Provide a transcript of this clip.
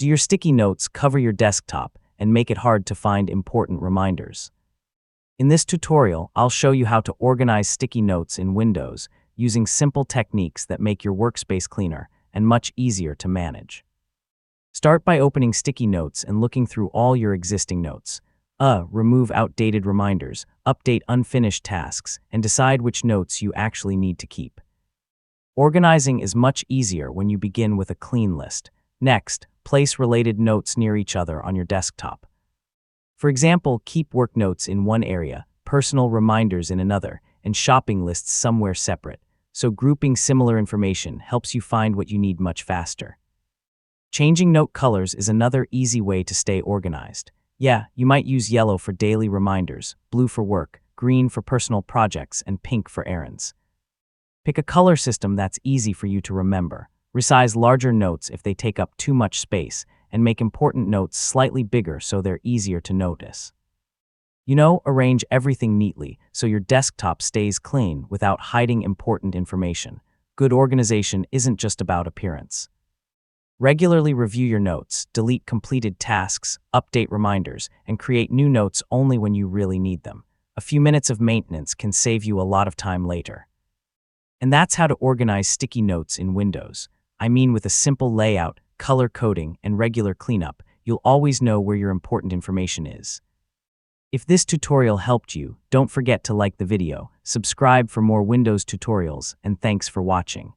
Do your sticky notes cover your desktop and make it hard to find important reminders? In this tutorial, I'll show you how to organize sticky notes in Windows using simple techniques that make your workspace cleaner and much easier to manage. Start by opening Sticky Notes and looking through all your existing notes. Remove outdated reminders, update unfinished tasks, and decide which notes you actually need to keep. Organizing is much easier when you begin with a clean list. Next, place related notes near each other on your desktop. For example, keep work notes in one area, personal reminders in another, and shopping lists somewhere separate, so grouping similar information helps you find what you need much faster. Changing note colors is another easy way to stay organized. Yeah, you might use yellow for daily reminders, blue for work, green for personal projects, and pink for errands. Pick a color system that's easy for you to remember. Resize larger notes if they take up too much space, and make important notes slightly bigger so they're easier to notice. Arrange everything neatly so your desktop stays clean without hiding important information. Good organization isn't just about appearance. Regularly review your notes, delete completed tasks, update reminders, and create new notes only when you really need them. A few minutes of maintenance can save you a lot of time later. And that's how to organize sticky notes in Windows. With a simple layout, color coding, and regular cleanup, you'll always know where your important information is. If this tutorial helped you, don't forget to like the video, subscribe for more Windows tutorials, and thanks for watching.